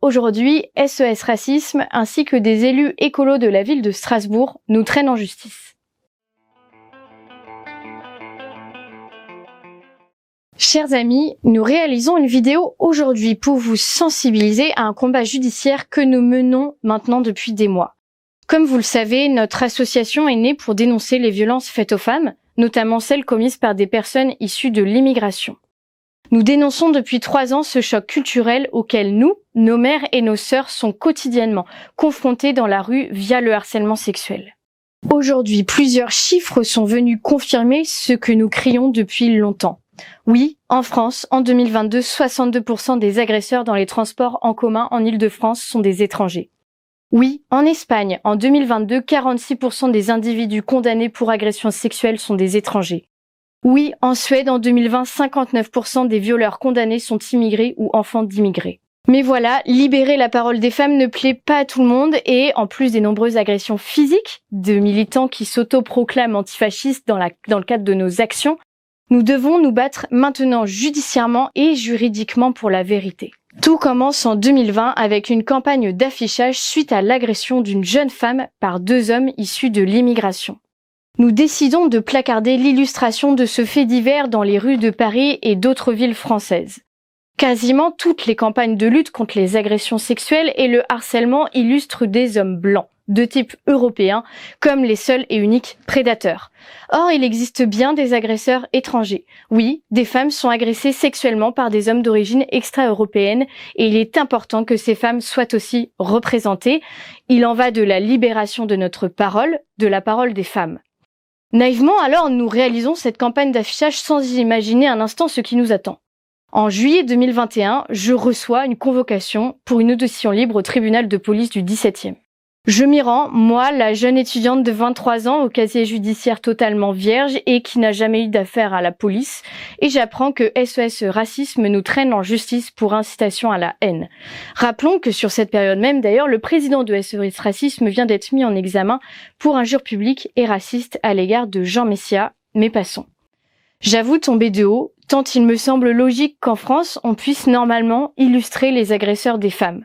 aujourd'hui, SOS Racisme ainsi que des élus écolos de la ville de Strasbourg nous traînent en justice. Chers amis, nous réalisons une vidéo aujourd'hui pour vous sensibiliser à un combat judiciaire que nous menons maintenant depuis des mois. Comme vous le savez, notre association est née pour dénoncer les violences faites aux femmes, notamment celles commises par des personnes issues de l'immigration. Nous dénonçons depuis 3 ans ce choc culturel auquel nous, nos mères et nos sœurs sont quotidiennement confrontés dans la rue via le harcèlement sexuel. Aujourd'hui, plusieurs chiffres sont venus confirmer ce que nous crions depuis longtemps. Oui, en France, en 2022, 62% des agresseurs dans les transports en commun en Île-de-France sont des étrangers. Oui, en Espagne, en 2022, 46% des individus condamnés pour agression sexuelle sont des étrangers. Oui, en Suède, en 2020, 59% des violeurs condamnés sont immigrés ou enfants d'immigrés. Mais voilà, libérer la parole des femmes ne plaît pas à tout le monde et, en plus des nombreuses agressions physiques de militants qui s'autoproclament antifascistes dans le cadre de nos actions, nous devons nous battre maintenant judiciairement et juridiquement pour la vérité. Tout commence en 2020 avec une campagne d'affichage suite à l'agression d'une jeune femme par 2 hommes issus de l'immigration. Nous décidons de placarder l'illustration de ce fait divers dans les rues de Paris et d'autres villes françaises. Quasiment toutes les campagnes de lutte contre les agressions sexuelles et le harcèlement illustrent des hommes blancs, de type européen, comme les seuls et uniques prédateurs. Or, il existe bien des agresseurs étrangers. Oui, des femmes sont agressées sexuellement par des hommes d'origine extra-européenne et il est important que ces femmes soient aussi représentées. Il en va de la libération de notre parole, de la parole des femmes. Naïvement, alors, nous réalisons cette campagne d'affichage sans imaginer un instant ce qui nous attend. En juillet 2021, je reçois une convocation pour une audition libre au tribunal de police du 17e. Je m'y rends, moi, la jeune étudiante de 23 ans au casier judiciaire totalement vierge et qui n'a jamais eu d'affaire à la police, et j'apprends que SOS Racisme nous traîne en justice pour incitation à la haine. Rappelons que sur cette période même, d'ailleurs, le président de SOS Racisme vient d'être mis en examen pour injure publique et raciste à l'égard de Jean Messia, mais passons. J'avoue tomber de haut, tant il me semble logique qu'en France, on puisse normalement illustrer les agresseurs des femmes.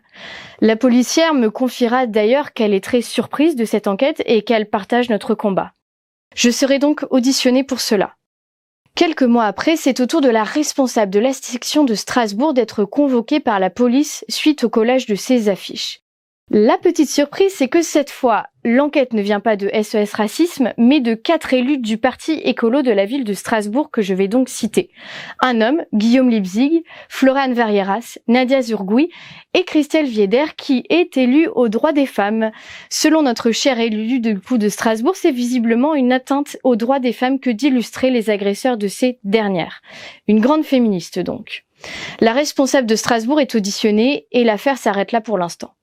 La policière me confiera d'ailleurs qu'elle est très surprise de cette enquête et qu'elle partage notre combat. Je serai donc auditionnée pour cela. Quelques mois après, c'est au tour de la responsable de la section de Strasbourg d'être convoquée par la police suite au collage de ces affiches. La petite surprise, c'est que cette fois, l'enquête ne vient pas de SOS Racisme, mais de 4 élus du parti écolo de la ville de Strasbourg que je vais donc citer. Un homme, Guillaume Leipzig, Florian Verrieras, Nadia Zurgoui et Christelle Vieder qui est élu aux droits des femmes. Selon notre cher élu de Strasbourg, c'est visiblement une atteinte aux droits des femmes que d'illustrer les agresseurs de ces dernières. Une grande féministe donc. La responsable de Strasbourg est auditionnée et l'affaire s'arrête là pour l'instant.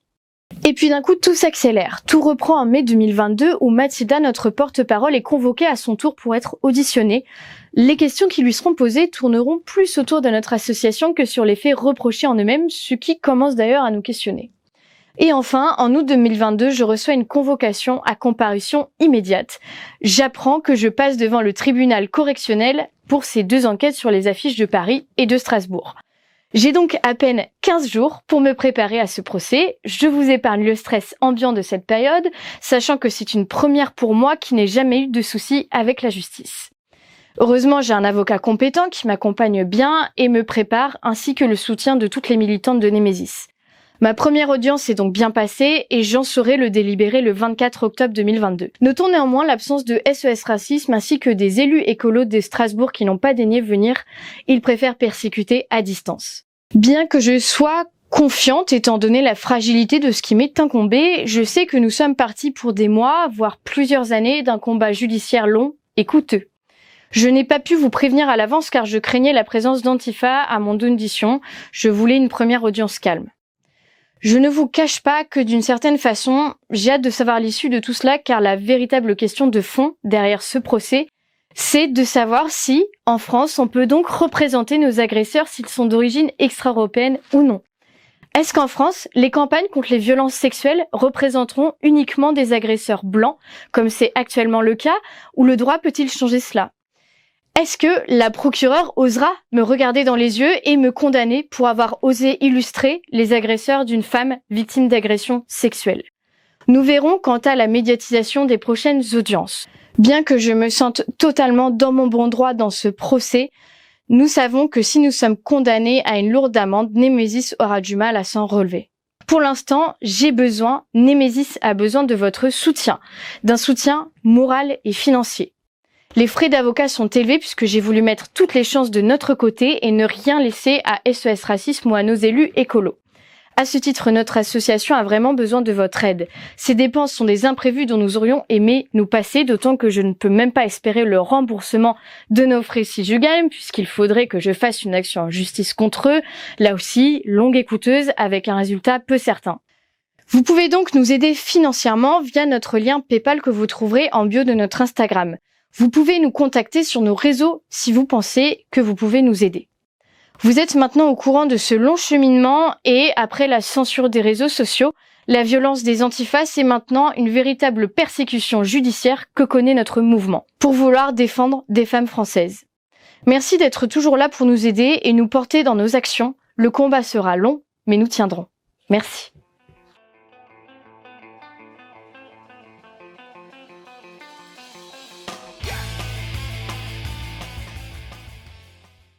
Et puis d'un coup, tout s'accélère. Tout reprend en mai 2022 où Mathilda, notre porte-parole, est convoquée à son tour pour être auditionnée. Les questions qui lui seront posées tourneront plus autour de notre association que sur les faits reprochés en eux-mêmes, ce qui commence d'ailleurs à nous questionner. Et enfin, en août 2022, je reçois une convocation à comparution immédiate. J'apprends que je passe devant le tribunal correctionnel pour ces 2 enquêtes sur les affiches de Paris et de Strasbourg. J'ai donc à peine 15 jours pour me préparer à ce procès. Je vous épargne le stress ambiant de cette période, sachant que c'est une première pour moi qui n'ai jamais eu de soucis avec la justice. Heureusement, j'ai un avocat compétent qui m'accompagne bien et me prépare, ainsi que le soutien de toutes les militantes de Némésis. Ma première audience est donc bien passée et j'en saurai le délibéré le 24 octobre 2022. Notons néanmoins l'absence de SOS Racisme ainsi que des élus écolos de Strasbourg qui n'ont pas daigné venir. Ils préfèrent persécuter à distance. Bien que je sois confiante étant donné la fragilité de ce qui m'est incombé, je sais que nous sommes partis pour des mois, voire plusieurs années d'un combat judiciaire long et coûteux. Je n'ai pas pu vous prévenir à l'avance car je craignais la présence d'Antifa à mon audition. Je voulais une première audience calme. Je ne vous cache pas que d'une certaine façon, j'ai hâte de savoir l'issue de tout cela car la véritable question de fond derrière ce procès, c'est de savoir si, en France, on peut donc représenter nos agresseurs s'ils sont d'origine extra-européenne ou non. Est-ce qu'en France, les campagnes contre les violences sexuelles représenteront uniquement des agresseurs blancs, comme c'est actuellement le cas, ou le droit peut-il changer cela ? Est-ce que la procureure osera me regarder dans les yeux et me condamner pour avoir osé illustrer les agresseurs d'une femme victime d'agression sexuelle? Nous verrons quant à la médiatisation des prochaines audiences. Bien que je me sente totalement dans mon bon droit dans ce procès, nous savons que si nous sommes condamnés à une lourde amende, Némésis aura du mal à s'en relever. Pour l'instant, Némésis a besoin de votre soutien, d'un soutien moral et financier. Les frais d'avocat sont élevés puisque j'ai voulu mettre toutes les chances de notre côté et ne rien laisser à SOS Racisme ou à nos élus écolos. À ce titre, notre association a vraiment besoin de votre aide. Ces dépenses sont des imprévus dont nous aurions aimé nous passer, d'autant que je ne peux même pas espérer le remboursement de nos frais si je gagne, puisqu'il faudrait que je fasse une action en justice contre eux, là aussi longue et coûteuse, avec un résultat peu certain. Vous pouvez donc nous aider financièrement via notre lien PayPal que vous trouverez en bio de notre Instagram. Vous pouvez nous contacter sur nos réseaux si vous pensez que vous pouvez nous aider. Vous êtes maintenant au courant de ce long cheminement et, après la censure des réseaux sociaux, la violence des antifas est maintenant une véritable persécution judiciaire que connaît notre mouvement, pour vouloir défendre des femmes françaises. Merci d'être toujours là pour nous aider et nous porter dans nos actions. Le combat sera long, mais nous tiendrons. Merci.